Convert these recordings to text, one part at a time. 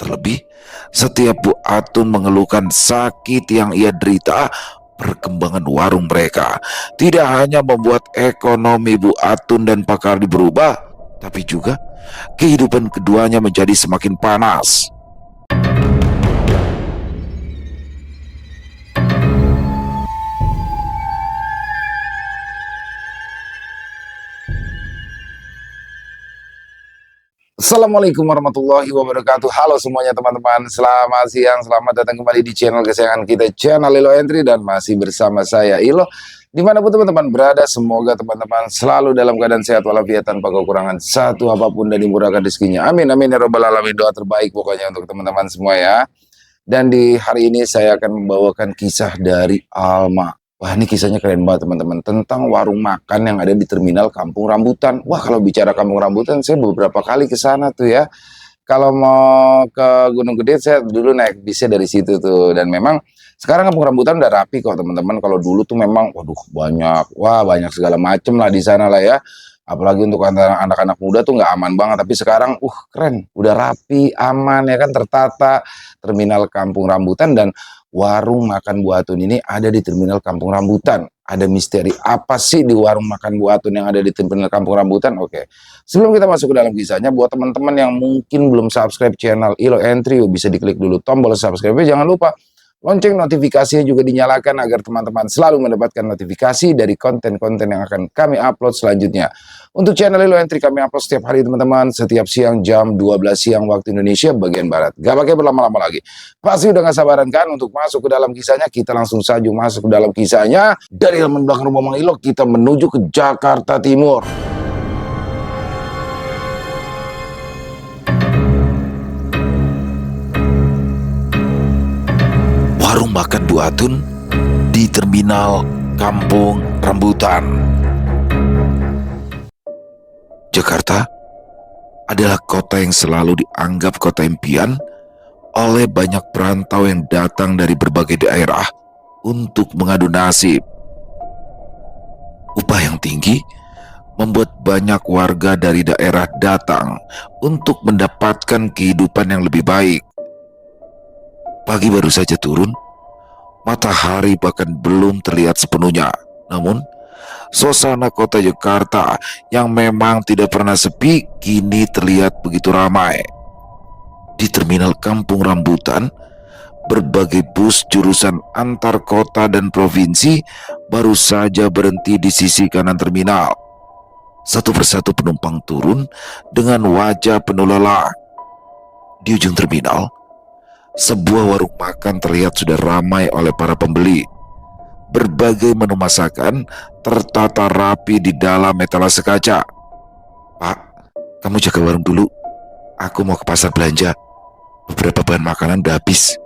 Terlebih, setiap Bu Atun mengeluhkan sakit yang ia derita, perkembangan warung mereka tidak hanya membuat ekonomi Bu Atun dan Pak Kardi berubah, tapi juga kehidupan keduanya menjadi semakin panas. Assalamualaikum warahmatullahi wabarakatuh. Halo semuanya teman-teman, selamat siang, selamat datang kembali di channel kesayangan kita, channel Ilo Entry, dan masih bersama saya Ilo. Dimanapun teman-teman berada, semoga teman-teman selalu dalam keadaan sehat walafiat tanpa kekurangan satu apapun dan dimurahkan rezekinya. Amin amin ya robbal alamin. Doa terbaik pokoknya untuk teman-teman semua ya. Dan di hari ini saya akan membawakan kisah dari Alma. Wah, ini kisahnya keren banget teman-teman, tentang warung makan yang ada di terminal Kampung Rambutan. Wah, kalau bicara Kampung Rambutan, saya beberapa kali ke sana tuh ya. Kalau mau ke Gunung Gede, saya dulu naik bisnya dari situ tuh. Dan memang sekarang Kampung Rambutan udah rapi kok teman-teman. Kalau dulu tuh memang, waduh banyak segala macem lah di sana lah ya. Apalagi untuk anak-anak muda tuh nggak aman banget. Tapi sekarang, keren, udah rapi, aman ya kan, tertata. Terminal Kampung Rambutan dan warung makan Bu Atun ini ada di terminal Kampung Rambutan. Ada misteri apa sih di warung makan Bu Atun yang ada di terminal Kampung Rambutan? Oke. Sebelum kita masuk ke dalam kisahnya, buat teman-teman yang mungkin belum subscribe channel Ilo Entry, bisa diklik dulu tombol subscribe. Jangan lupa lonceng notifikasinya juga dinyalakan agar teman-teman selalu mendapatkan notifikasi dari konten-konten yang akan kami upload selanjutnya. Untuk channel Ilo Entry kami upload setiap hari teman-teman, setiap siang jam 12 siang waktu Indonesia bagian Barat. Gak pakai berlama-lama lagi. Pasti udah gak sabaran kan untuk masuk ke dalam kisahnya. Kita langsung saja masuk ke dalam kisahnya. Dari halaman belakang rumah Mang Ilo kita menuju ke Jakarta Timur. Warung makan Bu Atun di terminal Kampung Rambutan. Jakarta adalah kota yang selalu dianggap kota impian oleh banyak perantau yang datang dari berbagai daerah untuk mengadu nasib. Upah yang tinggi membuat banyak warga dari daerah datang untuk mendapatkan kehidupan yang lebih baik. Pagi baru saja turun, matahari bahkan belum terlihat sepenuhnya. Namun, suasana kota Jakarta yang memang tidak pernah sepi kini terlihat begitu ramai. Di terminal Kampung Rambutan, berbagai bus jurusan antar kota dan provinsi baru saja berhenti di sisi kanan terminal. Satu persatu penumpang turun dengan wajah penuh lelah. Di ujung terminal, sebuah warung makan terlihat sudah ramai oleh para pembeli. Berbagai menu masakan tertata rapi di dalam etalase kaca. Pak, kamu jaga warung dulu. Aku mau ke pasar belanja. Beberapa bahan makanan udah habis.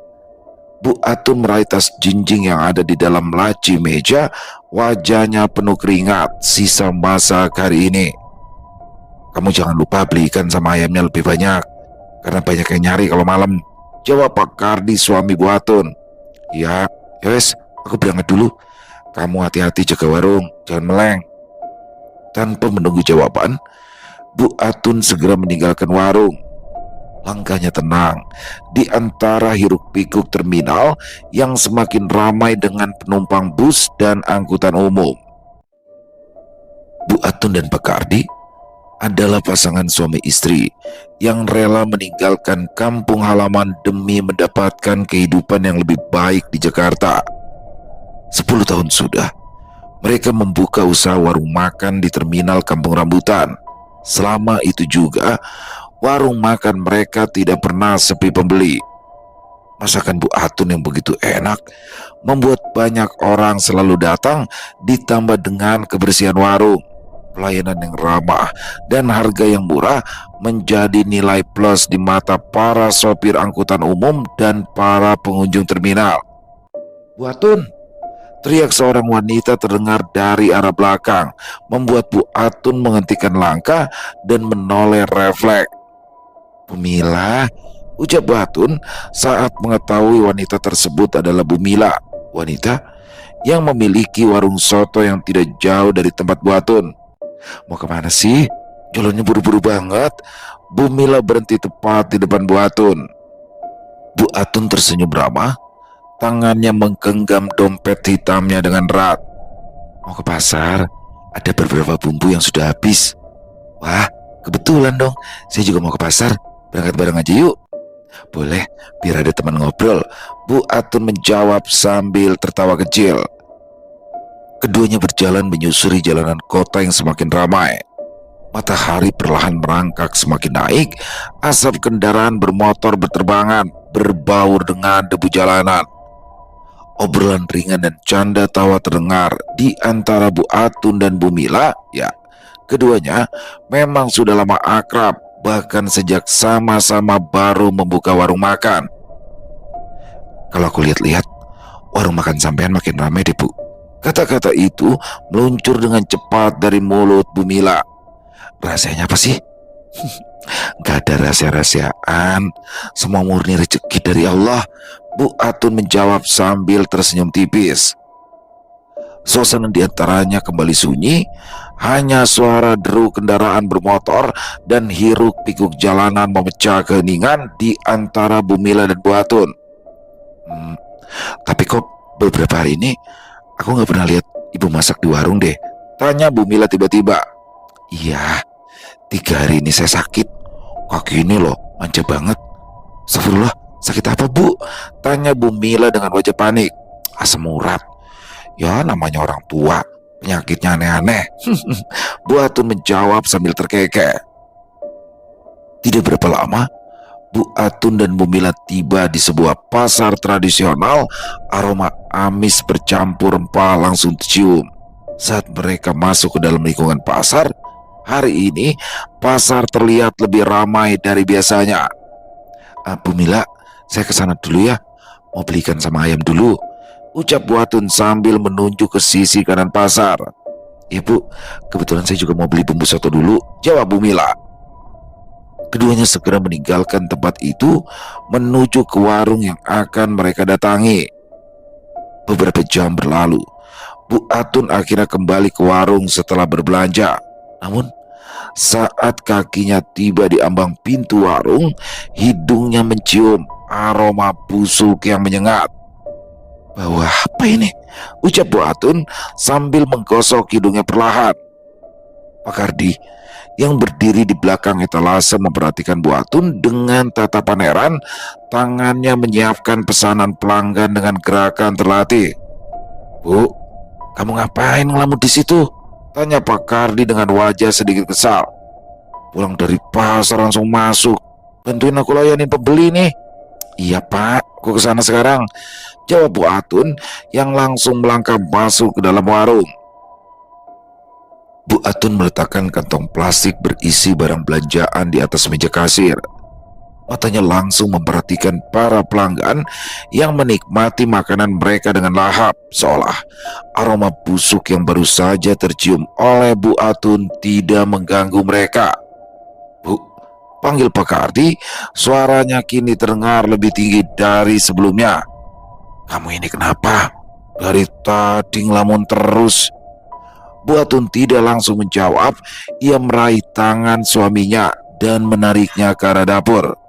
Bu Atun meraih tas jinjing yang ada di dalam laci meja. Wajahnya penuh keringat, sisa masak hari ini. Kamu jangan lupa beli ikan sama ayamnya lebih banyak, karena banyak yang nyari kalau malam, jawab Pak Kardi, suami Bu Atun. Ya wes, aku berangkat dulu. Kamu hati-hati jaga warung, jangan meleng. Tanpa menunggu jawaban, Bu Atun segera meninggalkan warung. Langkahnya tenang di antara hiruk-pikuk terminal yang semakin ramai dengan penumpang bus dan angkutan umum. Bu Atun dan Pak Kardi adalah pasangan suami istri yang rela meninggalkan kampung halaman demi mendapatkan kehidupan yang lebih baik di Jakarta. 10 tahun sudah mereka membuka usaha warung makan di terminal Kampung Rambutan. Selama itu juga warung makan mereka tidak pernah sepi pembeli. Masakan Bu Atun yang begitu enak membuat banyak orang selalu datang, ditambah dengan kebersihan warung, pelayanan yang ramah, dan harga yang murah menjadi nilai plus di mata para sopir angkutan umum dan para pengunjung terminal. Bu Atun, teriak seorang wanita terdengar dari arah belakang, membuat Bu Atun menghentikan langkah dan menoleh refleks. Bumila, ucap Bu Atun saat mengetahui wanita tersebut adalah Bumila, wanita yang memiliki warung soto yang tidak jauh dari tempat Bu Atun. Mau kemana sih? Jalannya buru-buru banget. Bumila berhenti tepat di depan Bu Atun. Bu Atun tersenyum ramah, tangannya menggenggam dompet hitamnya dengan erat. Mau ke pasar, ada beberapa bumbu yang sudah habis. Wah, kebetulan dong, saya juga mau ke pasar. Berangkat bareng aja yuk. Boleh, biar ada teman ngobrol. Bu Atun menjawab sambil tertawa kecil. Keduanya berjalan menyusuri jalanan kota yang semakin ramai. Matahari perlahan merangkak semakin naik, asap kendaraan bermotor berterbangan, berbaur dengan debu jalanan. Obrolan ringan dan canda tawa terdengar di antara Bu Atun dan Bu Mila. Ya, keduanya memang sudah lama akrab, bahkan sejak sama-sama baru membuka warung makan. Kalau aku lihat-lihat, warung makan sampean makin ramai deh, Bu. Kata-kata itu meluncur dengan cepat dari mulut Bu Mila. Rahasianya apa sih? Gak ada rahasia-rahasiaan, semua murni rezeki dari Allah, Bu Atun menjawab sambil tersenyum tipis. Suasana di antaranya kembali sunyi, hanya suara deru kendaraan bermotor dan hiruk pikuk jalanan memecah keheningan di antara Bu Mila dan Bu Atun. Tapi kok beberapa hari ini aku gak pernah lihat ibu masak di warung deh, tanya Bu Mila tiba-tiba. Iya, 3 hari ini saya sakit. Kaki ini loh, manja banget. Astagfirullah, sakit apa Bu? Tanya Bu Mila dengan wajah panik. Asam urat. Ya namanya orang tua, penyakitnya aneh-aneh. Bu Atun menjawab sambil terkekeh. Tidak berapa lama, Bu Atun dan Bu Mila tiba di sebuah pasar tradisional. Aroma amis bercampur rempah langsung tercium. Saat mereka masuk ke dalam lingkungan pasar, hari ini pasar terlihat lebih ramai dari biasanya. Bu Mila, saya kesana dulu ya, mau beli ikan sama ayam dulu, ucap Bu Atun sambil menunjuk ke sisi kanan pasar. Ya Bu, kebetulan saya juga mau beli bumbu soto dulu, jawab Bu Mila. Keduanya segera meninggalkan tempat itu menuju ke warung yang akan mereka datangi. Beberapa jam berlalu, Bu Atun akhirnya kembali ke warung setelah berbelanja. Namun, saat kakinya tiba di ambang pintu warung, hidungnya mencium aroma busuk yang menyengat. Bau apa ini? Ucap Bu Atun sambil menggosok hidungnya perlahan. Pak Kardi yang berdiri di belakang etalase memperhatikan Bu Atun dengan tatapan heran. Tangannya menyiapkan pesanan pelanggan dengan gerakan terlatih. Bu, kamu ngapain ngelamun di situ? Tanya Pak Kardi dengan wajah sedikit kesal. Pulang dari pasar langsung masuk. Bantuin aku layanin pembeli nih. Iya Pak, aku kesana sekarang, jawab Bu Atun yang langsung melangkah masuk ke dalam warung. Bu Atun meletakkan kantong plastik berisi barang belanjaan di atas meja kasir. Matanya langsung memperhatikan para pelanggan yang menikmati makanan mereka dengan lahap, seolah aroma busuk yang baru saja tercium oleh Bu Atun tidak mengganggu mereka. Bu, panggil Pak Kardi, suaranya kini terdengar lebih tinggi dari sebelumnya. Kamu ini kenapa? Dari tadi ngelamun terus. Bu Atun tidak langsung menjawab, ia meraih tangan suaminya dan menariknya ke arah dapur.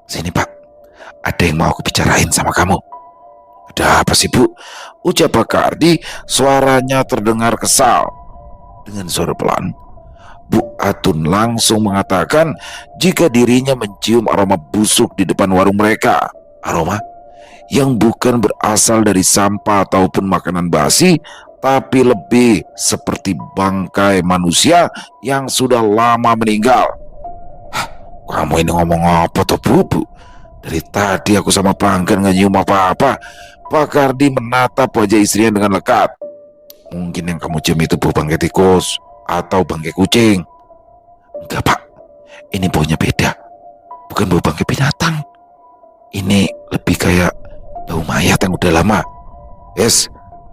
Sini Pak, ada yang mau aku bicarain sama kamu. Ada apa sih Bu? Ucap Pak Kardi, suaranya terdengar kesal. Dengan suara pelan, Bu Atun langsung mengatakan jika dirinya mencium aroma busuk di depan warung mereka. Aroma yang bukan berasal dari sampah ataupun makanan basi, tapi lebih seperti bangkai manusia yang sudah lama meninggal. Kamu ini ngomong apa tuh Bu? Dari tadi aku sama pelanggan gak nyium apa-apa. Pak Kardi menatap wajah istrinya dengan lekat. Mungkin yang kamu cium itu bau bangkai tikus atau bangkai kucing. Enggak Pak, ini baunya beda. Bukan bau bangkai binatang. Ini lebih kayak bau mayat yang udah lama. Yes,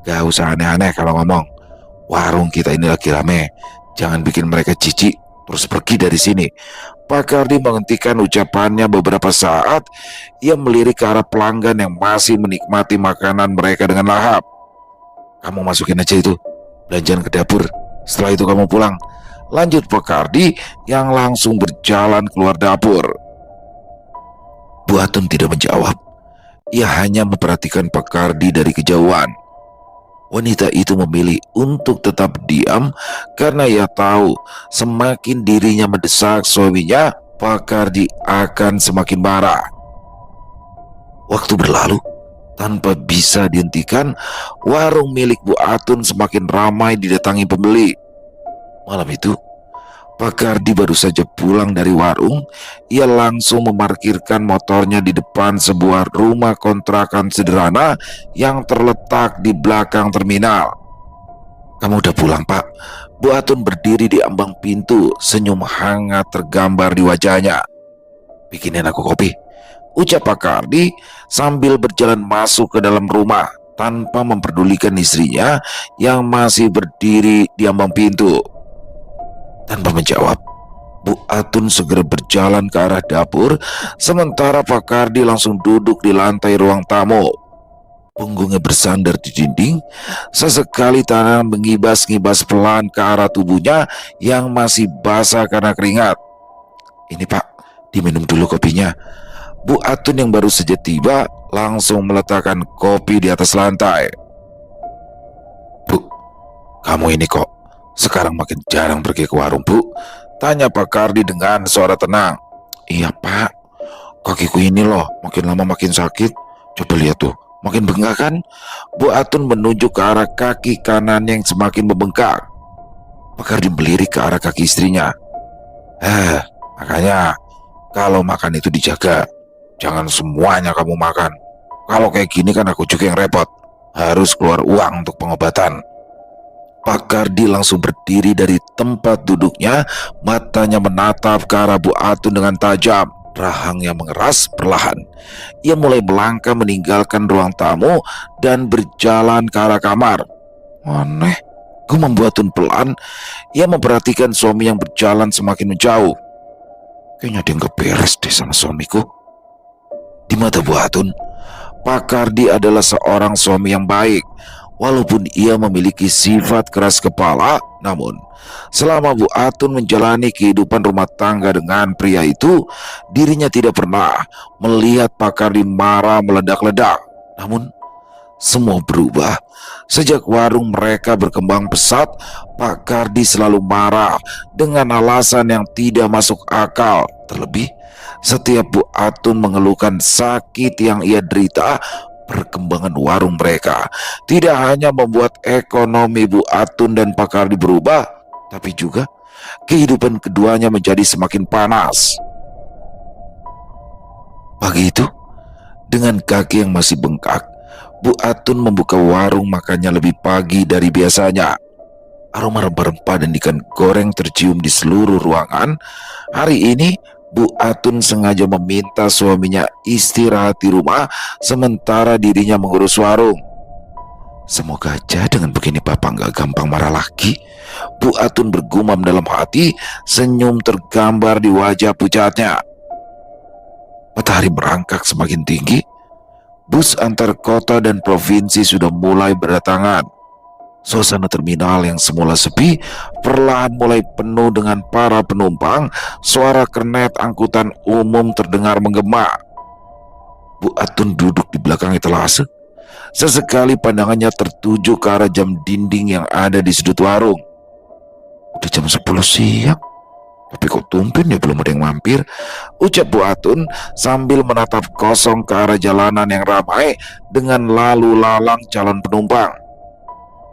gak usah aneh-aneh kalau ngomong. Warung kita ini lagi rame. Jangan bikin mereka jijik terus pergi dari sini. Pak Kardi menghentikan ucapannya beberapa saat. Ia melirik ke arah pelanggan yang masih menikmati makanan mereka dengan lahap. Kamu masukin aja itu belanjaan ke dapur. Setelah itu kamu pulang, lanjut Pak Kardi yang langsung berjalan keluar dapur. Bu Atun tidak menjawab. Ia hanya memperhatikan Pak Kardi dari kejauhan. Wanita itu memilih untuk tetap diam karena ia tahu semakin dirinya mendesak suaminya, Pak Kardi akan semakin marah. Waktu berlalu tanpa bisa dihentikan. Warung milik Bu Atun semakin ramai didatangi pembeli. Malam itu, Pak Kardi baru saja pulang dari warung. Ia langsung memarkirkan motornya di depan sebuah rumah kontrakan sederhana yang terletak di belakang terminal. "Kamu udah pulang, Pak?" Bu Atun berdiri di ambang pintu, senyum hangat tergambar di wajahnya. "Bikinin aku kopi," ucap Pak Kardi sambil berjalan masuk ke dalam rumah tanpa memperdulikan istrinya yang masih berdiri di ambang pintu. Tanpa menjawab, Bu Atun segera berjalan ke arah dapur, sementara Pak Kardi langsung duduk di lantai ruang tamu. Punggungnya bersandar di dinding, sesekali tanah mengibas-ngibas pelan ke arah tubuhnya yang masih basah karena keringat. "Ini Pak, diminum dulu kopinya." Bu Atun yang baru saja tiba langsung meletakkan kopi di atas lantai. "Bu, kamu ini kok sekarang makin jarang pergi ke warung, Bu?" tanya Pak Kardi dengan suara tenang. "Iya Pak, kakiku ini loh makin lama makin sakit. Coba lihat tuh, makin bengkak kan?" Bu Atun menunjuk ke arah kaki kanan yang semakin membengkak. Pak Kardi melirik ke arah kaki istrinya. Makanya kalau makan itu dijaga. Jangan semuanya kamu makan. Kalau kayak gini kan aku juga yang repot. Harus keluar uang untuk pengobatan." Pak Kardi langsung berdiri dari tempat duduknya, matanya menatap ke arah Bu Atun dengan tajam. Rahangnya mengeras perlahan. Ia mulai melangkah meninggalkan ruang tamu dan berjalan ke arah kamar. "Aneh," gumam Bu Atun pelan. Ia memperhatikan suami yang berjalan semakin menjauh. "Kayaknya dia nggak beres deh sama suamiku." Di mata Bu Atun, Pak Kardi adalah seorang suami yang baik. Walaupun ia memiliki sifat keras kepala, namun selama Bu Atun menjalani kehidupan rumah tangga dengan pria itu, dirinya tidak pernah melihat Pak Kardi marah meledak-ledak. Namun semua berubah sejak warung mereka berkembang pesat. Pak Kardi selalu marah dengan alasan yang tidak masuk akal. Terlebih setiap Bu Atun mengeluhkan sakit yang ia derita, perkembangan warung mereka tidak hanya membuat ekonomi Bu Atun dan Pak Kardi berubah, tapi juga kehidupan keduanya menjadi semakin panas. Pagi itu, dengan kaki yang masih bengkak, Bu Atun membuka warung makannya lebih pagi dari biasanya. Aroma rempah-rempah dan ikan goreng tercium di seluruh ruangan. Hari ini Bu Atun sengaja meminta suaminya istirahat di rumah sementara dirinya mengurus warung. "Semoga aja dengan begini Bapak nggak gampang marah lagi," Bu Atun bergumam dalam hati, senyum tergambar di wajah pucatnya. Matahari merangkak semakin tinggi. Bus antar kota dan provinsi sudah mulai berdatangan. Suasana terminal yang semula sepi perlahan mulai penuh dengan para penumpang. Suara kernet angkutan umum terdengar menggema. Bu Atun duduk di belakang etalase. Sesekali pandangannya tertuju ke arah jam dinding yang ada di sudut warung. "Udah jam 10 siang, tapi kok tumben ya belum ada yang mampir," ucap Bu Atun sambil menatap kosong ke arah jalanan yang ramai dengan lalu lalang calon penumpang.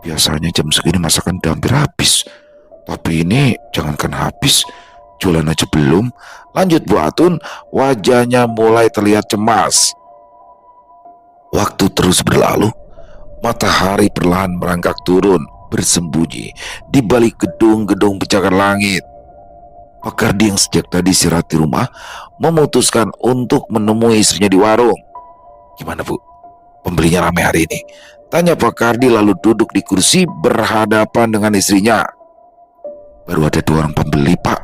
"Biasanya jam segini masakan udah hampir habis, tapi ini jangankan habis, jualan aja belum," lanjut Bu Atun, wajahnya mulai terlihat cemas. Waktu terus berlalu. Matahari perlahan merangkak turun, bersembunyi di balik gedung-gedung pencakar langit. Pak Kardi yang sejak tadi istirahat di rumah memutuskan untuk menemui istrinya di warung. "Gimana Bu, pembelinya ramai hari ini?" tanya Pak Kardi lalu duduk di kursi berhadapan dengan istrinya. "Baru ada 2 orang pembeli Pak,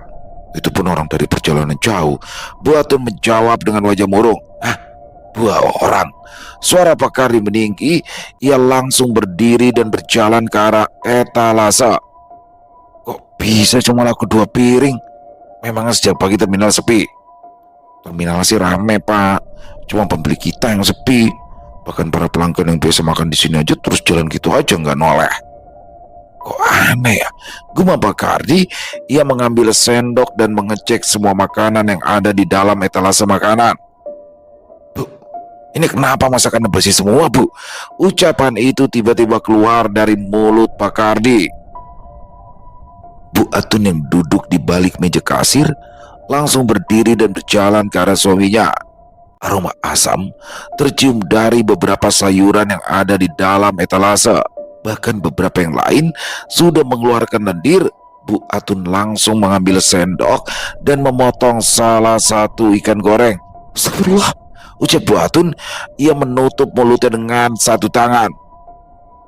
itu pun orang dari perjalanan jauh," Bu Atun menjawab dengan wajah murung. "Hah, 2 orang?" Suara Pak Kardi meninggi. Ia langsung berdiri dan berjalan ke arah etalase. "Kok bisa cuma laku 2 piring? Memangnya sejak pagi terminal sepi?" Terminal sih rame pak, cuma pembeli kita yang sepi. Bahkan para pelanggan yang biasa makan di sini aja terus jalan gitu aja nggak noleh. Kok aneh ya? Gumam Pak Kardi, ia mengambil sendok dan mengecek semua makanan yang ada di dalam etalase makanan. Bu, ini kenapa masakannya bersih semua bu? Ucapan itu tiba-tiba keluar dari mulut Pak Kardi. Bu Atun yang duduk di balik meja kasir langsung berdiri dan berjalan ke arah suaminya. Aroma asam tercium dari beberapa sayuran yang ada di dalam etalase. Bahkan beberapa yang lain sudah mengeluarkan lendir. Bu Atun langsung mengambil sendok dan memotong salah satu ikan goreng. Astagfirullah, ucap Bu Atun. Ia menutup mulutnya dengan satu tangan.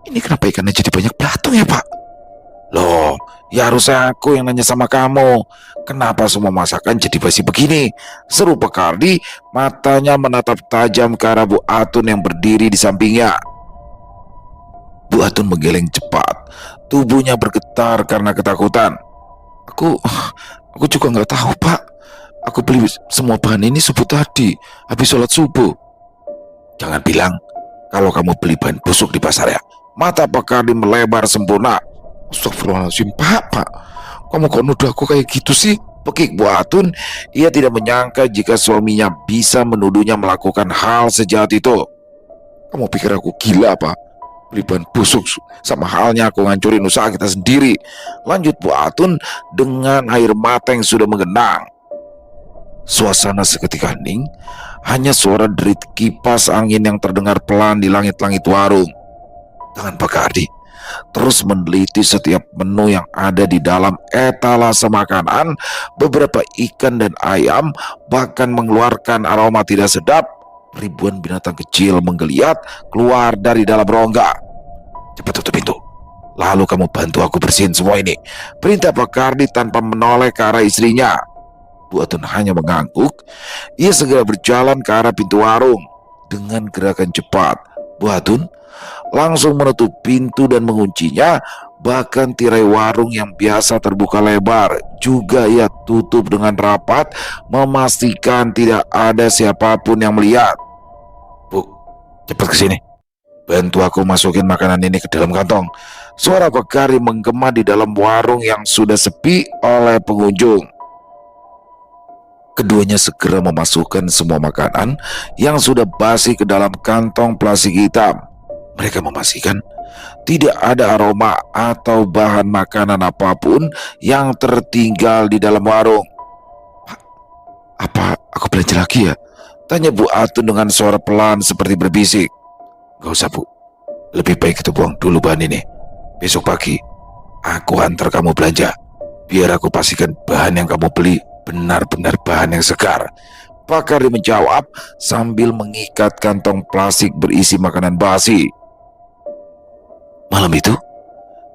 Ini kenapa ikannya jadi banyak belatung ya pak? Loh, ya harusnya aku yang nanya sama kamu. Kenapa semua masakan jadi basi begini? Seru Pak Kardi, matanya menatap tajam ke arah Bu Atun yang berdiri di sampingnya. Bu Atun menggeleng cepat, tubuhnya bergetar karena ketakutan. Aku juga nggak tahu pak. Aku beli semua bahan ini subuh tadi, habis sholat subuh. Jangan bilang kalau kamu beli bahan busuk di pasar ya. Mata Pak Kardi melebar sempurna. Astagfirullahaladzim pak, kamu kok nuduh aku kayak gitu sih? Pekik Bu Atun, ia tidak menyangka jika suaminya bisa menuduhnya melakukan hal sejahat itu. Kamu pikir aku gila apa? Beli bahan busuk sama halnya aku ngancurin usaha kita sendiri. Lanjut Bu Atun dengan air mata yang sudah menggenang. Suasana seketika hening, hanya suara derit kipas angin yang terdengar pelan di langit-langit warung. Tangan Pak Kardi terus meneliti setiap menu yang ada di dalam etalase makanan. Beberapa ikan dan ayam bahkan mengeluarkan aroma tidak sedap. Ribuan binatang kecil menggeliat keluar dari dalam rongga. Cepat tutup pintu, lalu kamu bantu aku bersihin semua ini, perintah Pak Kardi tanpa menoleh ke arah istrinya. Bu Atun hanya mengangguk. Ia segera berjalan ke arah pintu warung. Dengan gerakan cepat, Bu Atun langsung menutup pintu dan menguncinya. Bahkan tirai warung yang biasa terbuka lebar juga ia tutup dengan rapat, memastikan tidak ada siapapun yang melihat. Bu, cepat ke sini, bantu aku masukin makanan ini ke dalam kantong. Suara Pak Kardi menggema di dalam warung yang sudah sepi oleh pengunjung. Keduanya segera memasukkan semua makanan yang sudah basi ke dalam kantong plastik hitam. Mereka memastikan tidak ada aroma atau bahan makanan apapun yang tertinggal di dalam warung. Pak, apa aku belanja lagi ya? Tanya Bu Atun dengan suara pelan seperti berbisik. Gak usah bu, lebih baik kita buang dulu bahan ini. Besok pagi aku antar kamu belanja, biar aku pastikan bahan yang kamu beli benar-benar bahan yang segar. Pak Kardi menjawab sambil mengikat kantong plastik berisi makanan basi. Malam itu,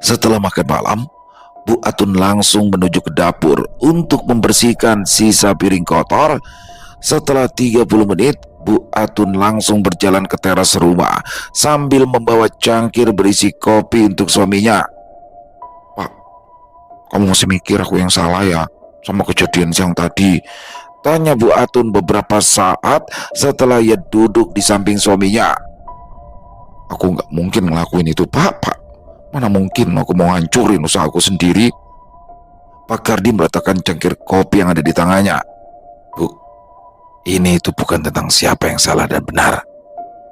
setelah makan malam, Bu Atun langsung menuju ke dapur untuk membersihkan sisa piring kotor. Setelah 30 menit, Bu Atun langsung berjalan ke teras rumah sambil membawa cangkir berisi kopi untuk suaminya. Pak, kamu masih mikir aku yang salah ya sama kejadian siang tadi? Tanya Bu Atun beberapa saat setelah ia duduk di samping suaminya. Aku nggak mungkin ngelakuin itu pak. Mana mungkin aku mau hancurin usaha aku sendiri. Pak Kardi meletakkan cangkir kopi yang ada di tangannya. Bu, ini itu bukan tentang siapa yang salah dan benar.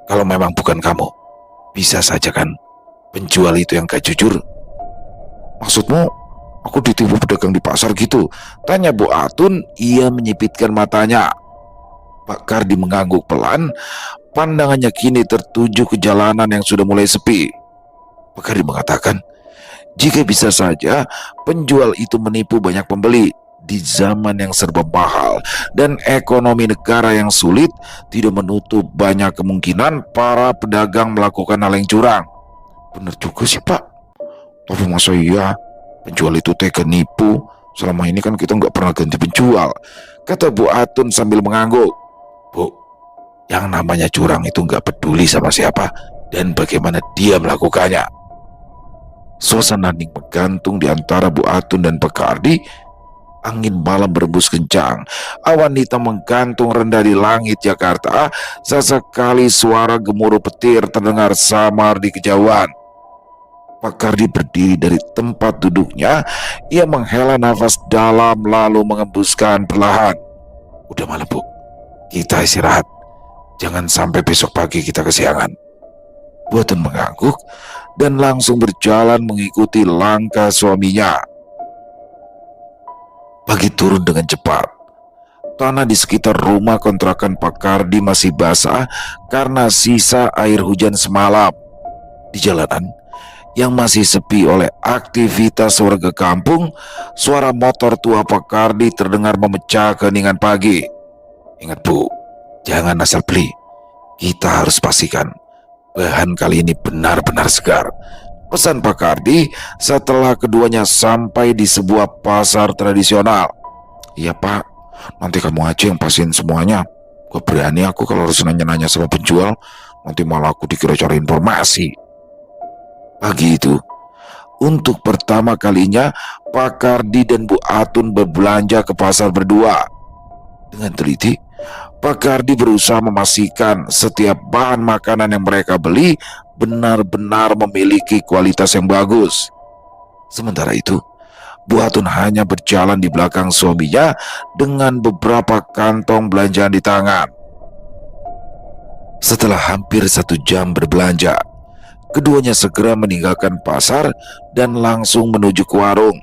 Kalau memang bukan kamu, bisa saja kan penjual itu yang gak jujur. Maksudmu aku ditipu pedagang di pasar gitu? Tanya Bu Atun. Ia menyipitkan matanya. Pak Kardi mengangguk pelan. Pandangannya kini tertuju ke jalanan yang sudah mulai sepi. Pak Kardi mengatakan, jika bisa saja penjual itu menipu banyak pembeli. Di zaman yang serba mahal dan ekonomi negara yang sulit, tidak menutup banyak kemungkinan para pedagang melakukan hal yang curang. Benar juga sih pak. Tapi masa iya penjual itu tega nipu? Selama ini kan kita nggak pernah ganti penjual, kata Bu Atun sambil mengangguk. Bu, yang namanya curang itu nggak peduli sama siapa dan bagaimana dia melakukannya. Suasana hening menggantung di antara Bu Atun dan Pak Kardi. Angin malam berembus kencang, awan hitam menggantung rendah di langit Jakarta. Sesekali suara gemuruh petir terdengar samar di kejauhan. Pak Kardi berdiri dari tempat duduknya. Ia menghela nafas dalam lalu mengembuskan perlahan. Udah malam, Bu. Kita istirahat. Jangan sampai besok pagi kita kesiangan. Bu Atun mengangguk dan langsung berjalan mengikuti langkah suaminya. Pagi turun dengan cepat. Tanah di sekitar rumah kontrakan Pak Kardi masih basah karena sisa air hujan semalam. Di jalanan yang masih sepi oleh aktivitas warga kampung, suara motor tua Pak Kardi terdengar memecah keheningan pagi. Ingat, Bu, jangan asal beli. Kita harus pastikan bahan kali ini benar-benar segar, pesan Pak Kardi setelah keduanya sampai di sebuah pasar tradisional. Iya, Pak, nanti kamu aja yang pastiin semuanya. Gak berani aku kalau harus nanya-nanya sama penjual. Nanti malah aku dikira cari informasi. Pagi itu, untuk pertama kalinya Pak Kardi dan Bu Atun berbelanja ke pasar berdua. Dengan teliti, Pak Kardi berusaha memastikan setiap bahan makanan yang mereka beli benar-benar memiliki kualitas yang bagus. Sementara itu, Bu Atun hanya berjalan di belakang suaminya dengan beberapa kantong belanjaan di tangan. Setelah hampir 1 jam berbelanja, keduanya segera meninggalkan pasar dan langsung menuju ke warung.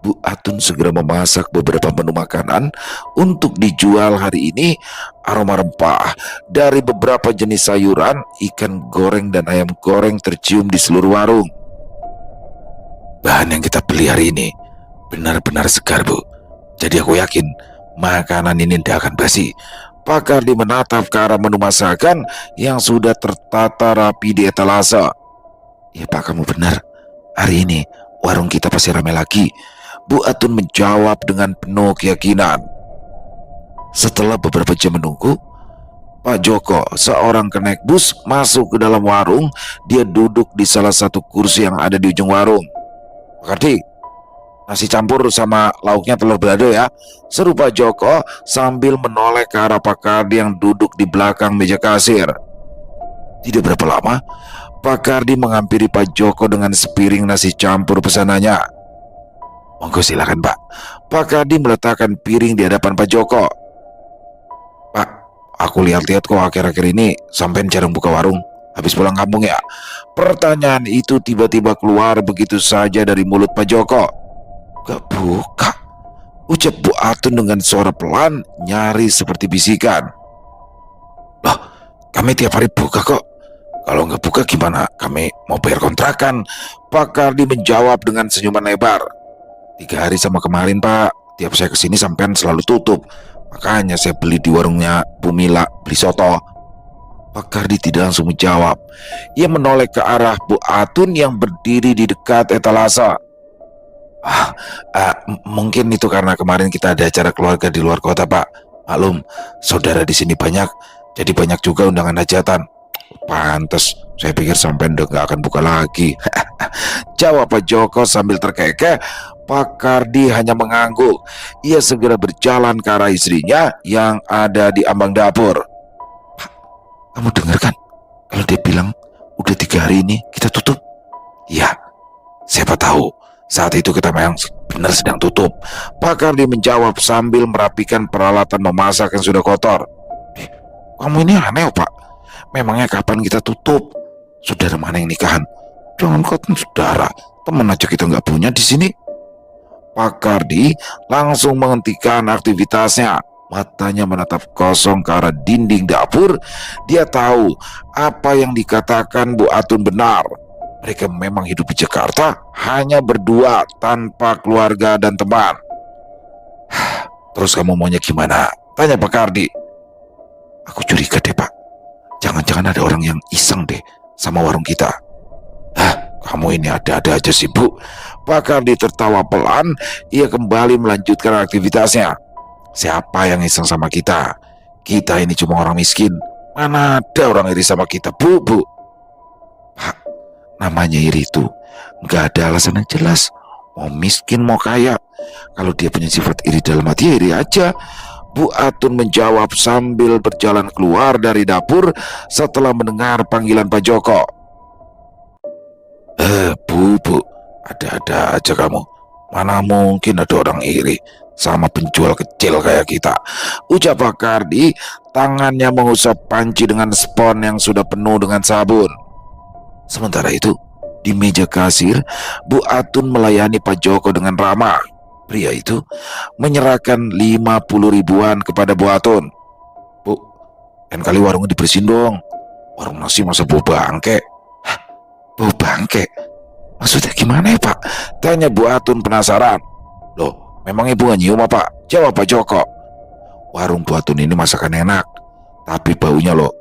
Bu Atun segera memasak beberapa menu makanan untuk dijual hari ini. Aroma rempah dari beberapa jenis sayuran, ikan goreng, dan ayam goreng tercium di seluruh warung. Bahan yang kita beli hari ini benar-benar segar, Bu. Jadi aku yakin makanan ini tidak akan basi. Pak Kardi menatap ke arah menu masakan yang sudah tertata rapi di etalase. Ya, Pak, kamu benar. Hari ini warung kita pasti ramai lagi, Bu Atun menjawab dengan penuh keyakinan. Setelah beberapa jam menunggu, Pak Joko, seorang kenaik bus, masuk ke dalam warung. Dia duduk di salah satu kursi yang ada di ujung warung. Pak Kardi, nasi campur sama lauknya telur balado ya, seru Pak Joko sambil menoleh ke arah Pak Kardi yang duduk di belakang meja kasir. Tidak berapa lama, Pak Kardi menghampiri Pak Joko dengan sepiring nasi campur pesanannya. Monggo silakan, Pak. Pak Kardi meletakkan piring di hadapan Pak Joko. Pak, aku lihat-lihat kok akhir-akhir ini sampean jarang buka warung. Habis pulang kampung ya? Pertanyaan itu tiba-tiba keluar begitu saja dari mulut Pak Joko. Gak buka, ucap Bu Atun dengan suara pelan, nyaris seperti bisikan. Loh, kami tiap hari buka kok. Kalau nggak buka gimana kami mau bayar kontrakan? Pak Kardi menjawab dengan senyuman lebar. 3 hari sama kemarin, Pak. Tiap saya kesini sampean selalu tutup. Makanya saya beli di warungnya Bu Mila, beli soto. Pak Kardi tidak langsung menjawab. Ia menoleh ke arah Bu Atun yang berdiri di dekat etalase. Mungkin itu karena kemarin kita ada acara keluarga di luar kota, Pak. Maklum, saudara di sini banyak, jadi banyak juga undangan hajatan. Pantes, saya pikir sampean udah gak akan buka lagi. Jawab Pak Joko sambil terkekeh. Pak Kardi hanya mengangguk. Ia segera berjalan ke arah istrinya yang ada di ambang dapur. Pak, kamu dengar kan? Kalau dia bilang udah 3 hari ini kita tutup. Ya, siapa tahu saat itu kita memang benar sedang tutup. Pak Kardi menjawab sambil merapikan peralatan memasak yang sudah kotor. Kamu ini aneh, Pak. Memangnya kapan kita tutup? Saudara mana yang nikahan? Jangan katakan saudara, teman aja kita nggak punya di sini. Pak Kardi langsung menghentikan aktivitasnya. Matanya menatap kosong ke arah dinding dapur. Dia tahu apa yang dikatakan Bu Atun benar. Mereka memang hidup di Jakarta hanya berdua tanpa keluarga dan teman. Terus kamu maunya gimana? Tanya Pak Kardi. Aku curiga deh, Pak. Jangan-jangan ada orang yang iseng deh sama warung kita. Kamu ini ada-ada aja sih, Bu. Pak Kardi tertawa pelan. Ia kembali melanjutkan aktivitasnya. Siapa yang iseng sama kita? Kita ini cuma orang miskin. Mana ada orang iri sama kita, Bu. Pak, namanya iri itu nggak ada alasan yang jelas. Mau miskin mau kaya, kalau dia punya sifat iri dalam hati, iri aja. Bu Atun menjawab sambil berjalan keluar dari dapur setelah mendengar panggilan Pak Joko. Bu, ada-ada aja kamu. Mana mungkin ada orang iri sama penjual kecil kayak kita, ucap Pak Kardi, tangannya mengusap panci dengan spons yang sudah penuh dengan sabun. Sementara itu, di meja kasir, Bu Atun melayani Pak Joko dengan ramah. Pria itu menyerahkan 50 ribuan kepada Bu Atun. Bu, lain kali warungnya dibersihin dong. Warung nasi masa bau bangke. Hah, bau bangke? Maksudnya gimana ya Pak? Tanya Bu Atun penasaran. Loh, memang ibu nggak nyium apa? Jawab Pak Joko. Warung Bu Atun ini masakan enak, tapi baunya loh,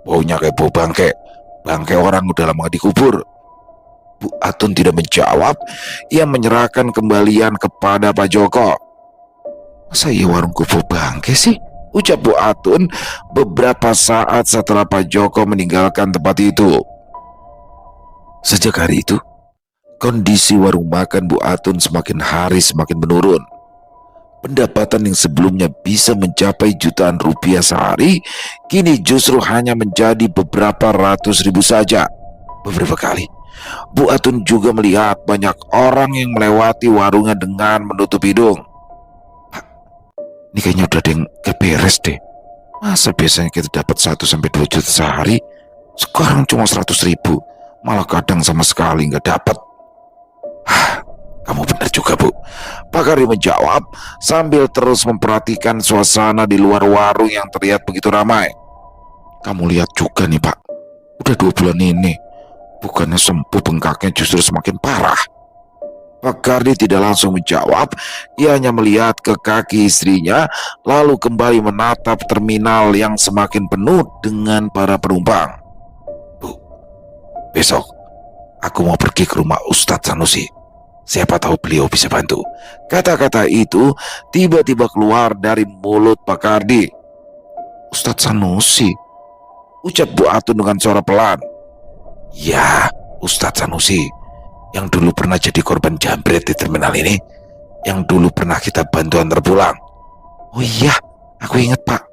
baunya kayak bau bangke. Bangke orang udah lama dikubur. Bu Atun tidak menjawab. Ia menyerahkan kembalian kepada Pak Joko. Masa iya warungku bau bangke sih? Ucap Bu Atun beberapa saat setelah Pak Joko meninggalkan tempat itu. Sejak hari itu, kondisi warung makan Bu Atun semakin hari semakin menurun. Pendapatan yang sebelumnya bisa mencapai jutaan rupiah sehari, kini justru hanya menjadi beberapa ratus ribu saja. Beberapa kali Bu Atun juga melihat banyak orang yang melewati warungnya dengan menutup hidung. Pak, ini kayaknya udah ada yang gak beres deh. Masa biasanya kita dapat 1-2 juta sehari, sekarang cuma 100 ribu, malah kadang sama sekali gak dapat. Kamu benar juga Bu, Pak Kardi menjawab sambil terus memperhatikan suasana di luar warung yang terlihat begitu ramai. Kamu lihat juga nih Pak, udah 2 bulan ini, bukannya sembuh bengkaknya justru semakin parah. Pak Kardi tidak langsung menjawab. Ia hanya melihat ke kaki istrinya, lalu kembali menatap terminal yang semakin penuh dengan para penumpang. Bu, besok aku mau pergi ke rumah Ustadz Sanusi. Siapa tahu beliau bisa bantu. Kata-kata itu tiba-tiba keluar dari mulut Pak Kardi. Ustadz Sanusi? Ucap Bu Atun dengan suara pelan. Ya, Ustadz Sanusi, yang dulu pernah jadi korban jambret di terminal ini, yang dulu pernah kita bantu antar pulang. Oh iya, aku ingat Pak.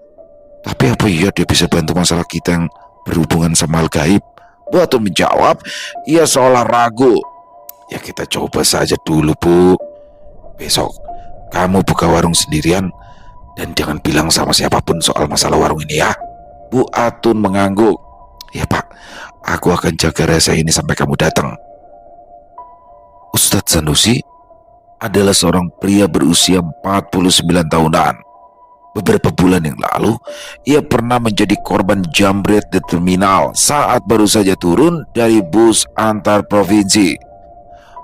Tapi apa iya dia bisa bantu masalah kita yang berhubungan sama hal gaib? Bu Atun menjawab. Ia seolah ragu. Ya kita coba saja dulu Bu. Besok kamu buka warung sendirian dan jangan bilang sama siapapun soal masalah warung ini ya. Bu Atun mengangguk. Ya Pak, aku akan jaga rahasia ini sampai kamu datang. Ustadz Sanusi adalah seorang pria berusia 49 tahunan. Beberapa bulan yang lalu, ia pernah menjadi korban jambret di terminal saat baru saja turun dari bus antar provinsi.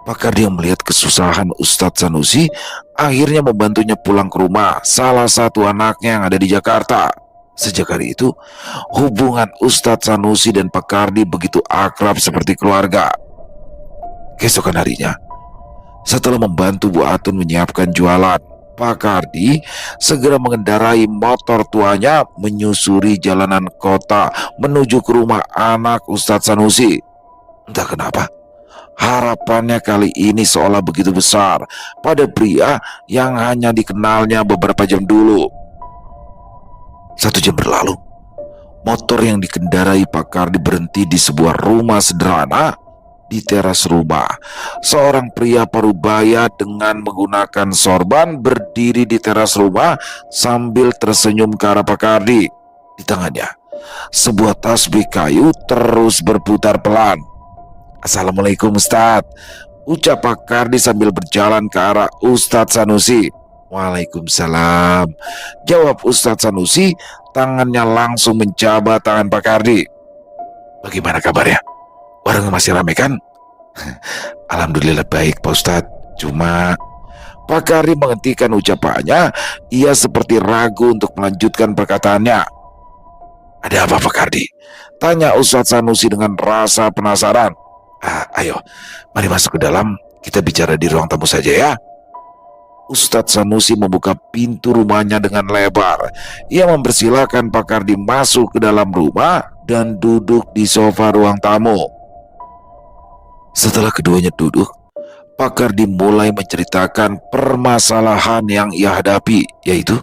Pak Kardi yang melihat kesusahan Ustadz Sanusi akhirnya membantunya pulang ke rumah salah satu anaknya yang ada di Jakarta. Sejak hari itu, hubungan Ustadz Sanusi dan Pak Kardi begitu akrab seperti keluarga. Keesokan harinya, setelah membantu Bu Atun menyiapkan jualan, Pak Kardi segera mengendarai motor tuanya menyusuri jalanan kota menuju ke rumah anak Ustadz Sanusi. Entah kenapa, harapannya kali ini seolah begitu besar pada pria yang hanya dikenalnya beberapa jam dulu. 1 jam berlalu, motor yang dikendarai Pak Kardi berhenti di sebuah rumah sederhana. Di teras rumah, seorang pria parubaya dengan menggunakan sorban berdiri di teras rumah sambil tersenyum ke arah Pak Kardi. Di tangannya, sebuah tasbih kayu terus berputar pelan. Assalamualaikum Ustadz, ucap Pak Kardi sambil berjalan ke arah Ustadz Sanusi. Waalaikumsalam, jawab Ustadz Sanusi, tangannya langsung menjabat tangan Pak Kardi. Bagaimana kabarnya? Warungnya masih ramai kan? Alhamdulillah baik Pak Ustadz. Cuma Pak Kardi menghentikan ucapannya. Ia seperti ragu untuk melanjutkan perkataannya. Ada apa Pak Kardi? Tanya Ustadz Sanusi dengan rasa penasaran. Ayo, mari masuk ke dalam. Kita bicara di ruang tamu saja ya. Ustadz Sanusi membuka pintu rumahnya dengan lebar. Ia mempersilahkan Pak Kardi masuk ke dalam rumah dan duduk di sofa ruang tamu. Setelah keduanya duduk, Pak Kardi mulai menceritakan permasalahan yang ia hadapi, yaitu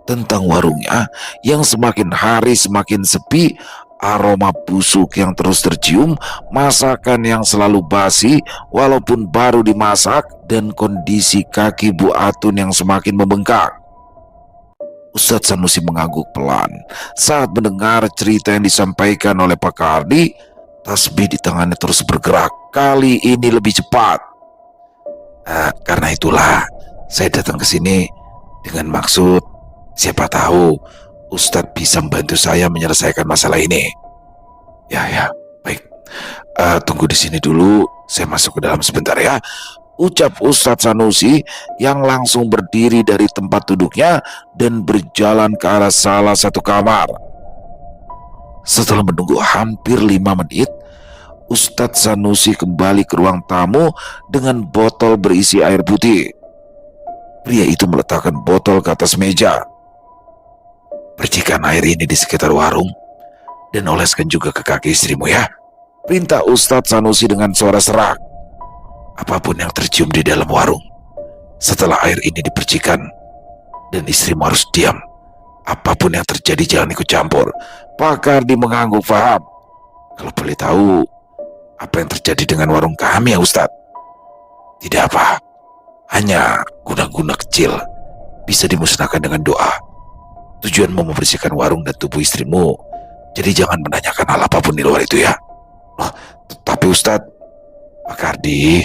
tentang warungnya yang semakin hari semakin sepi, aroma busuk yang terus tercium, masakan yang selalu basi walaupun baru dimasak, dan kondisi kaki Bu Atun yang semakin membengkak. Ustadz Sanusi mengangguk pelan saat mendengar cerita yang disampaikan oleh Pak Kardi. Tasbih di tangannya terus bergerak, kali ini lebih cepat. Karena itulah saya datang ke sini dengan maksud, siapa tahu Ustadz bisa membantu saya menyelesaikan masalah ini. Ya, baik. Tunggu di sini dulu, saya masuk ke dalam sebentar ya, ucap Ustadz Sanusi yang langsung berdiri dari tempat duduknya dan berjalan ke arah salah satu kamar. Setelah menunggu hampir 5 menit, Ustadz Sanusi kembali ke ruang tamu dengan botol berisi air putih. Pria itu meletakkan botol ke atas meja. "Percikan air ini di sekitar warung dan oleskan juga ke kaki istrimu ya," perintah Ustadz Sanusi dengan suara serak. "Apapun yang tercium di dalam warung, setelah air ini dipercikan, dan istrimu harus diam. Apapun yang terjadi jangan ikut campur." Pak Kardi mengangguk paham. "Kalau boleh tahu, apa yang terjadi dengan warung kami ya Ustadz?" "Tidak apa, hanya guna-guna kecil, bisa dimusnahkan dengan doa. Tujuanmu membersihkan warung dan tubuh istrimu, jadi jangan menanyakan hal apapun di luar itu ya." "Loh, tapi Ustadz..." "Pak Kardi,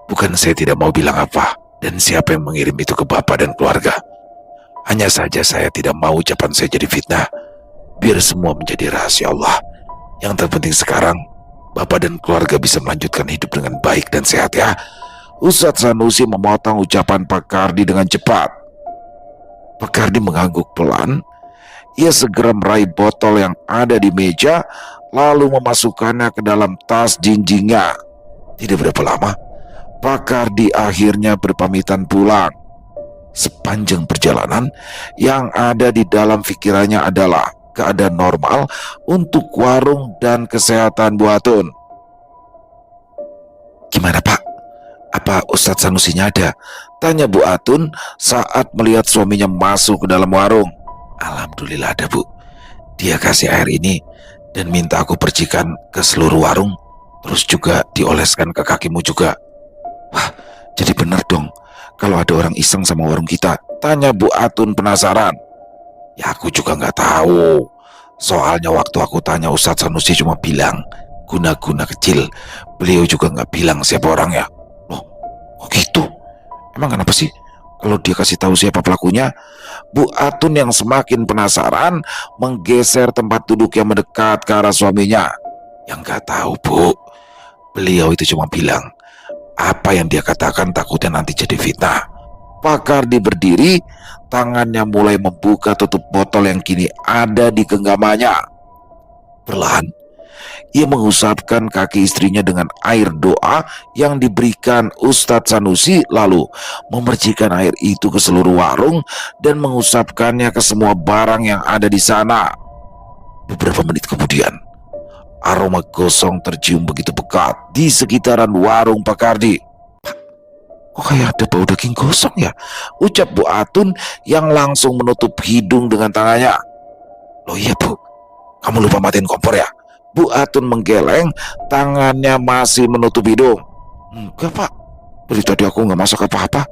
bukan saya tidak mau bilang apa dan siapa yang mengirim itu ke Bapak dan keluarga. Hanya saja saya tidak mau ucapan saya jadi fitnah. Biar semua menjadi rahasia Allah. Yang terpenting sekarang, Bapak dan keluarga bisa melanjutkan hidup dengan baik dan sehat ya." Ustadz Sanusi memotong ucapan Pak Kardi dengan cepat. Pak Kardi mengangguk pelan. Ia segera meraih botol yang ada di meja, lalu memasukkannya ke dalam tas jinjingnya. Tidak berapa lama, Pak Kardi akhirnya berpamitan pulang. Sepanjang perjalanan, yang ada di dalam pikirannya adalah keadaan normal untuk warung dan kesehatan Bu Atun. "Gimana Pak? Apa Ustadz Sanusinya ada?" tanya Bu Atun saat melihat suaminya masuk ke dalam warung. "Alhamdulillah ada Bu. Dia kasih air ini dan minta aku percikan ke seluruh warung, terus juga dioleskan ke kakimu juga." "Wah, jadi benar dong kalau ada orang iseng sama warung kita?" tanya Bu Atun penasaran. "Ya aku juga nggak tahu. Soalnya waktu aku tanya Ustadz Sanusi cuma bilang guna-guna kecil. Beliau juga nggak bilang siapa orangnya." "Loh, kok gitu? Emang kenapa sih kalau dia kasih tahu siapa pelakunya?" Bu Atun yang semakin penasaran menggeser tempat duduk yang mendekat ke arah suaminya. "Yang nggak tahu Bu. Beliau itu cuma bilang apa yang dia katakan takutnya nanti jadi fitnah." Pak Kardi berdiri, tangannya mulai membuka tutup botol yang kini ada di genggamannya. Perlahan, ia mengusapkan kaki istrinya dengan air doa yang diberikan Ustadz Sanusi, lalu memercikan air itu ke seluruh warung dan mengusapkannya ke semua barang yang ada di sana. Beberapa menit kemudian, aroma gosong tercium begitu pekat di sekitaran warung Pak Kardi. "Kok kayak ada bau daging gosong ya?" ucap Bu Atun yang langsung menutup hidung dengan tangannya. "Loh iya Bu, kamu lupa matiin kompor ya?" Bu Atun menggeleng, tangannya masih menutup hidung. "Enggak Pak, dari tadi aku nggak masak apa-apa."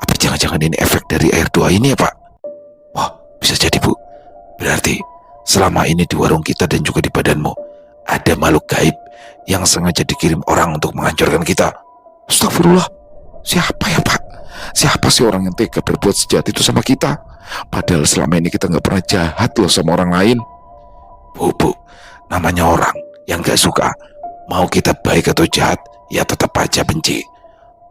Apa jangan-jangan ini efek dari air doa ini ya Pak?" "Wah, bisa jadi Bu. Berarti selama ini di warung kita dan juga di badanmu ada makhluk gaib yang sengaja dikirim orang untuk menghancurkan kita." "Astagfirullah, siapa ya Pak? Siapa sih orang yang tega berbuat sejahat itu sama kita? Padahal selama ini kita nggak pernah jahat loh sama orang lain." Bu, namanya orang yang gak suka, mau kita baik atau jahat, ya tetap aja benci.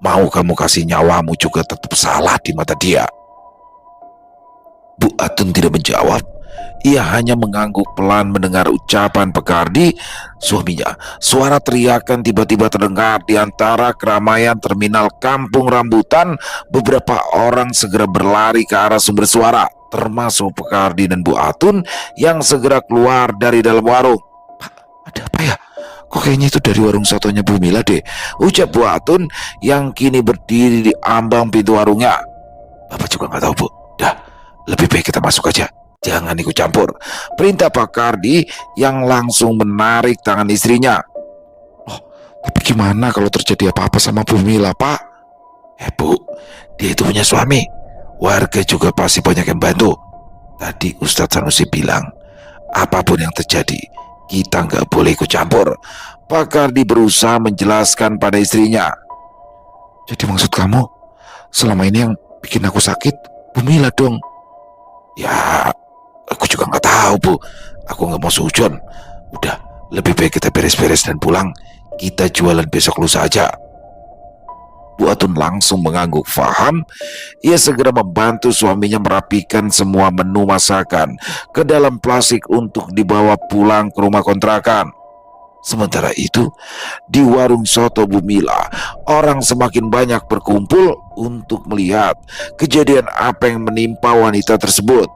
Mau kamu kasih nyawamu juga tetap salah di mata dia." Bu Atun tidak menjawab. Ia hanya mengangguk pelan mendengar ucapan Pak Kardi, suaminya. Suara teriakan tiba-tiba terdengar di antara keramaian terminal Kampung Rambutan. Beberapa orang segera berlari ke arah sumber suara, termasuk Pak Kardi dan Bu Atun yang segera keluar dari dalam warung. "Pak, ada apa ya? Kok kayaknya itu dari warung sotonya Bu Mila deh, ucap Bu Atun yang kini berdiri di ambang pintu warungnya. Bapak juga nggak tahu, Bu. Dah, lebih baik kita masuk aja. Jangan ikut campur, perintah Pak Kardi yang langsung menarik tangan istrinya. Oh, tapi gimana kalau terjadi apa-apa sama Bu Mila, Pak? Bu, dia itu punya suami. Warga juga pasti banyak yang bantu. Tadi Ustadz Sanusi bilang, apapun yang terjadi, kita nggak boleh ikut campur. Pak Kardi berusaha menjelaskan pada istrinya. Jadi maksud kamu, selama ini yang bikin aku sakit, Bu Mila dong? Ya, aku juga nggak tahu, Bu. Aku nggak mau sujon. Udah, lebih baik kita beres-beres dan pulang. Kita jualan besok lusa aja. Bu Atun langsung mengangguk faham. Ia segera membantu suaminya merapikan semua menu masakan ke dalam plastik untuk dibawa pulang ke rumah kontrakan. Sementara itu, di warung soto Bu Mila, orang semakin banyak berkumpul untuk melihat kejadian apa yang menimpa wanita tersebut.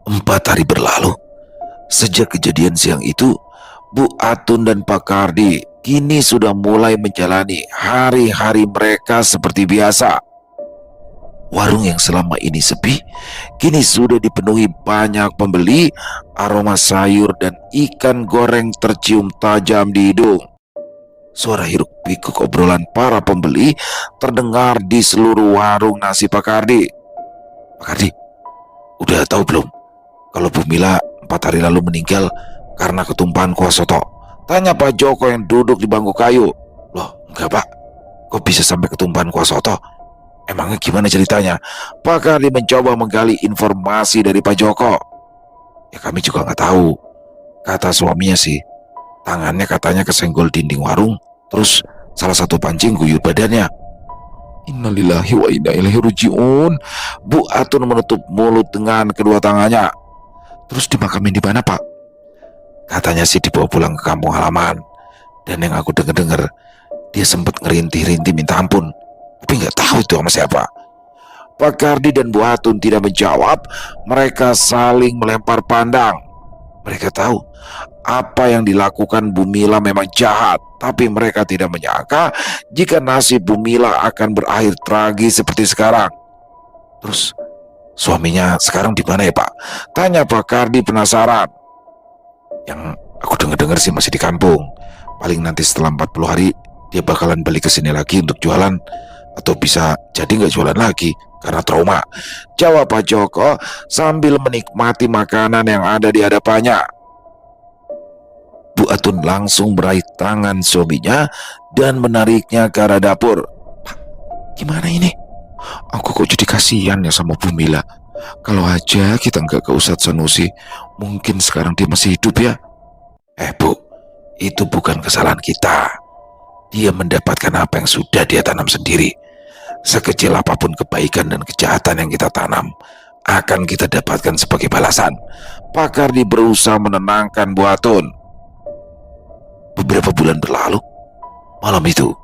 4 hari berlalu. Sejak kejadian siang itu, Bu Atun dan Pak Kardi kini sudah mulai menjalani hari-hari mereka seperti biasa. Warung yang selama ini sepi, kini sudah dipenuhi banyak pembeli. Aroma sayur dan ikan goreng tercium tajam di hidung. Suara hiruk pikuk obrolan para pembeli terdengar di seluruh warung nasi Pak Kardi. Pak Kardi, udah tahu belum kalau Bu Mila 4 hari lalu meninggal karena ketumpahan kuah soto? Tanya Pak Joko yang duduk di bangku kayu. Loh, enggak Pak, kok bisa sampai ketumpahan kuah soto? Emangnya gimana ceritanya? Pak Kardi mencoba menggali informasi dari Pak Joko. Ya kami juga nggak tahu. Kata suaminya sih, tangannya katanya kesenggol dinding warung, terus salah satu pancing guyur badannya. Innalillahi wa inna ilaihi rajiun. Bu Atun menutup mulut dengan kedua tangannya. Terus dimakamin di mana, Pak? Katanya sih dibawa pulang ke kampung halaman. Dan yang aku dengar, dia sempat ngerintih-rintih minta ampun. Tapi nggak tahu itu sama siapa. Pak Kardi dan Bu Atun tidak menjawab. Mereka saling melempar pandang. Mereka tahu apa yang dilakukan Bu Mila memang jahat, tapi mereka tidak menyangka jika nasib Bu Mila akan berakhir tragis seperti sekarang. Terus suaminya sekarang di mana ya Pak? Tanya Pak Kardi penasaran. Yang aku dengar sih masih di kampung. Paling nanti setelah 40 hari dia bakalan balik ke sini lagi untuk jualan, atau bisa jadi nggak jualan lagi karena trauma. Jawab Pak Joko sambil menikmati makanan yang ada di hadapannya. Bu Atun langsung meraih tangan suaminya dan menariknya ke arah dapur. Pak, gimana ini? Aku kok jadi kasihan ya sama Bu Mila. Kalau aja kita nggak ke Ustadz Sanusi, mungkin sekarang dia masih hidup ya. Bu, itu bukan kesalahan kita. Dia mendapatkan apa yang sudah dia tanam sendiri. Sekecil apapun kebaikan dan kejahatan yang kita tanam, akan kita dapatkan sebagai balasan. Pak Kardi berusaha menenangkan Bu Atun. Beberapa bulan berlalu, malam itu,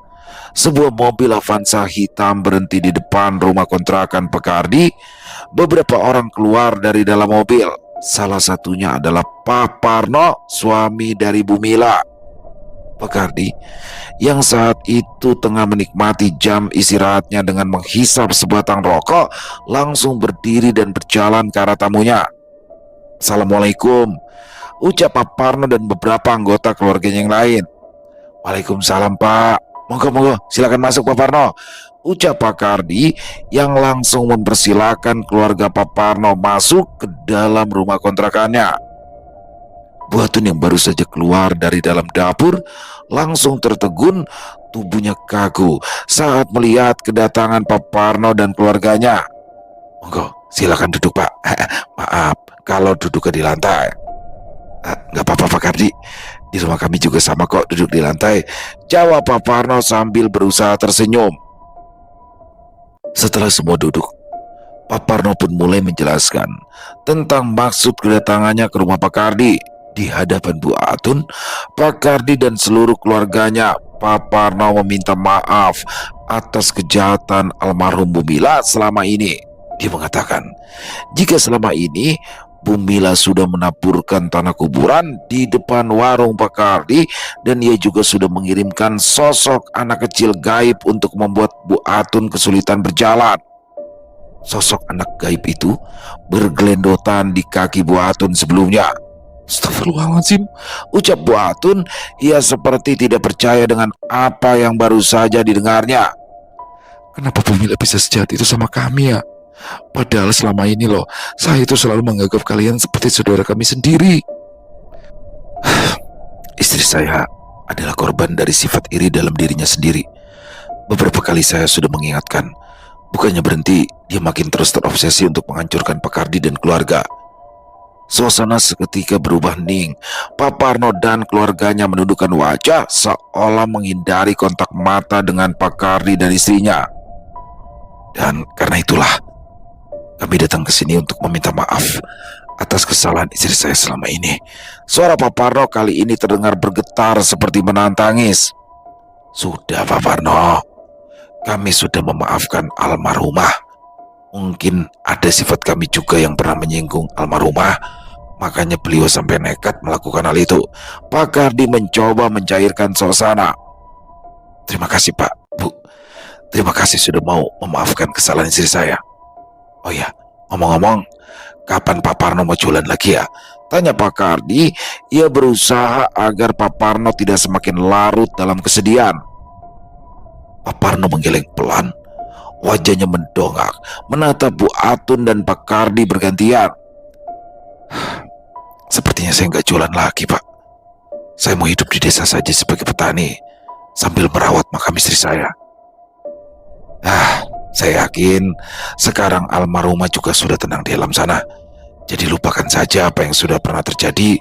sebuah mobil Avanza hitam berhenti di depan rumah kontrakan Pak Kardi. Beberapa orang keluar dari dalam mobil. Salah satunya adalah Pak Parno, suami dari Bu Mila. Pak Kardi yang saat itu tengah menikmati jam istirahatnya dengan menghisap sebatang rokok, langsung berdiri dan berjalan ke arah tamunya. Assalamualaikum, ucap Pak Parno dan beberapa anggota keluarganya yang lain. Waalaikumsalam Pak, monggo silakan masuk Pak Parno, ucap Pak Kardi yang langsung mempersilahkan keluarga Pak Parno masuk ke dalam rumah kontrakannya. Bu Atun yang baru saja keluar dari dalam dapur langsung tertegun, tubuhnya kaku saat melihat kedatangan Pak Parno dan keluarganya. Monggo, silakan duduk Pak. Maaf kalau duduknya di lantai. Nggak apa-apa Pak Kardi, di rumah kami juga sama kok duduk di lantai, jawab Pak Parno sambil berusaha tersenyum. Setelah semua duduk, Pak Parno pun mulai menjelaskan tentang maksud kedatangannya ke rumah Pak Kardi. Di hadapan Bu Atun, Pak Kardi dan seluruh keluarganya, Pak Parno meminta maaf atas kejahatan almarhum Bu Mila selama ini. Dia mengatakan, jika selama ini Bumila sudah menaburkan tanah kuburan di depan warung Pak Kardi, dan ia juga sudah mengirimkan sosok anak kecil gaib untuk membuat Bu Atun kesulitan berjalan. Sosok anak gaib itu bergelendotan di kaki Bu Atun sebelumnya. Astagfirullahaladzim, ucap Bu Atun. Ia seperti tidak percaya dengan apa yang baru saja didengarnya. Kenapa Bumila bisa sejahat itu sama kami ya? Padahal selama ini loh, saya itu selalu menganggap kalian seperti saudara kami sendiri. Istri saya adalah korban dari sifat iri dalam dirinya sendiri. Beberapa kali saya sudah mengingatkan, bukannya berhenti, dia makin terus terobsesi untuk menghancurkan Pak Kardi dan keluarga. Suasana seketika berubah hening. Pak Parno dan keluarganya menundukkan wajah seolah menghindari kontak mata dengan Pak Kardi dan istrinya. Dan karena itulah kami datang ke sini untuk meminta maaf atas kesalahan istri saya selama ini. Suara Pak Parno kali ini terdengar bergetar seperti menahan tangis. Sudah Pak Parno, kami sudah memaafkan almarhumah. Mungkin ada sifat kami juga yang pernah menyinggung almarhumah, makanya beliau sampai nekat melakukan hal itu. Pak Kardi mencoba mencairkan suasana. Terima kasih Pak, Bu. Terima kasih sudah mau memaafkan kesalahan istri saya. Oh ya, ngomong-ngomong, kapan Pak Parno mau jualan lagi ya? Tanya Pak Kardi. Ia berusaha agar Pak Parno tidak semakin larut dalam kesedihan. Pak Parno menggeleng pelan. Wajahnya mendongak, menatap Bu Atun dan Pak Kardi bergantian. Sepertinya saya nggak jualan lagi Pak. Saya mau hidup di desa saja sebagai petani, sambil merawat makam istri saya. Saya yakin sekarang almarhumah juga sudah tenang di alam sana. Jadi lupakan saja apa yang sudah pernah terjadi.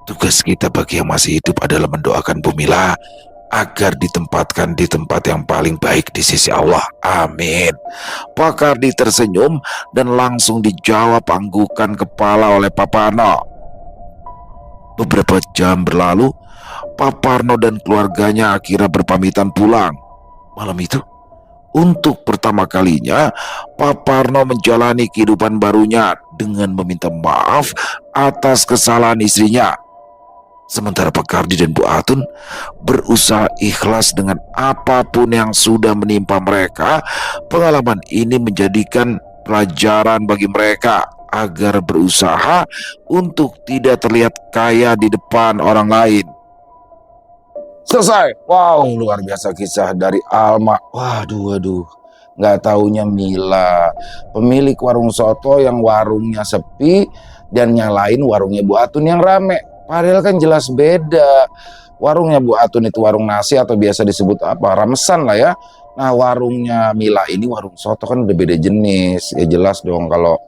Tugas kita bagi yang masih hidup adalah mendoakan Bumila agar ditempatkan di tempat yang paling baik di sisi Allah. Amin. Pak Kardi tersenyum dan langsung dijawab anggukan kepala oleh Pak Parno. Beberapa jam berlalu, Pak Parno dan keluarganya akhirnya berpamitan pulang. Malam itu, untuk pertama kalinya, Pak Parno menjalani kehidupan barunya dengan meminta maaf atas kesalahan istrinya. Sementara Pak Kardi dan Bu Atun berusaha ikhlas dengan apapun yang sudah menimpa mereka. Pengalaman ini menjadikan pelajaran bagi mereka agar berusaha untuk tidak terlihat kaya di depan orang lain. Selesai. Wow, luar biasa kisah dari Alma. Waduh. Nggak taunya Mila, pemilik warung soto yang warungnya sepi dan nyalain warungnya Bu Atun yang rame. Padahal kan jelas beda. Warungnya Bu Atun itu warung nasi atau biasa disebut apa, ramesan lah ya. Nah warungnya Mila ini warung soto kan udah beda jenis. Ya jelas dong kalau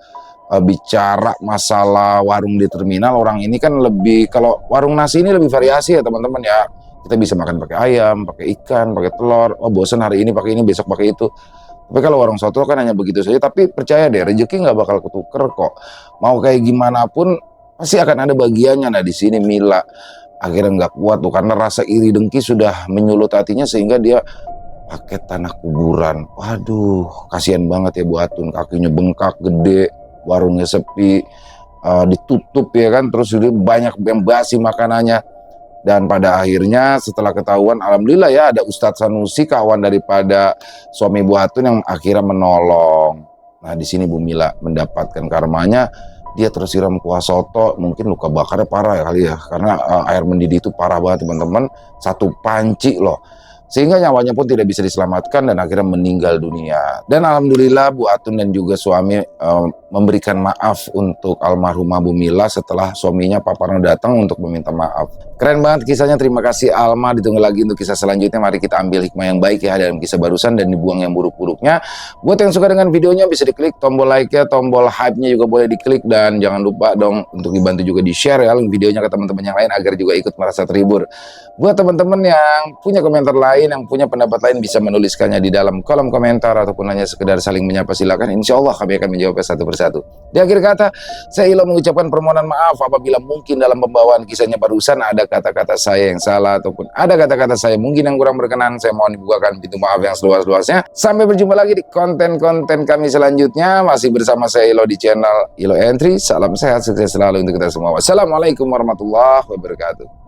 bicara masalah warung di terminal, orang ini kan lebih, kalau warung nasi ini lebih variasi ya teman-teman ya. Kita bisa makan pakai ayam, pakai ikan, pakai telur. Oh bosan hari ini pakai ini, besok pakai itu. Tapi kalau warung soto kan hanya begitu saja. Tapi percaya deh, rezeki nggak bakal ketuker kok. Mau kayak gimana pun pasti akan ada bagiannya. Nah di sini Mila akhirnya nggak kuat tuh karena rasa iri dengki sudah menyulut hatinya sehingga dia pakai tanah kuburan. Waduh, kasihan banget ya Bu Atun, kakinya bengkak gede, warungnya sepi, ditutup ya kan, terus banyak yang basi makanannya. Dan pada akhirnya setelah ketahuan, alhamdulillah ya ada Ustadz Sanusi, kawan daripada suami Bu Atun, yang akhirnya menolong. Nah di sini Bumila mendapatkan karmanya, dia tersiram kuah soto, mungkin luka bakarnya parah ya kali ya, karena air mendidih itu parah banget teman-teman, satu panci loh. Sehingga nyawanya pun tidak bisa diselamatkan dan akhirnya meninggal dunia. Dan alhamdulillah Bu Atun dan juga suami memberikan maaf untuk almarhumah Bumila setelah suaminya Pak Parno datang untuk meminta maaf. Keren banget kisahnya, terima kasih Alma. Ditunggu lagi untuk kisah selanjutnya. Mari kita ambil hikmah yang baik ya dalam kisah barusan dan dibuang yang buruk-buruknya. Buat yang suka dengan videonya bisa diklik tombol like-nya, tombol hype-nya juga boleh diklik, dan jangan lupa dong untuk dibantu juga di-share ya link videonya ke teman-teman yang lain agar juga ikut merasa terhibur. Buat teman-teman yang punya komentar lain lain yang punya pendapat lain bisa menuliskannya di dalam kolom komentar ataupun hanya sekedar saling menyapa, silakan. Insya Allah kami akan menjawabnya satu persatu. Di akhir kata, saya Ilo mengucapkan permohonan maaf apabila mungkin dalam pembawaan kisahnya barusan ada kata-kata saya yang salah ataupun ada kata-kata saya mungkin yang kurang berkenan. Saya mohon dibukakan pintu maaf yang seluas-luasnya. Sampai berjumpa lagi di konten-konten kami selanjutnya. Masih bersama saya Ilo di channel Ilo Entry. Salam sehat, sukses selalu untuk kita semua. Wassalamualaikum warahmatullahi wabarakatuh.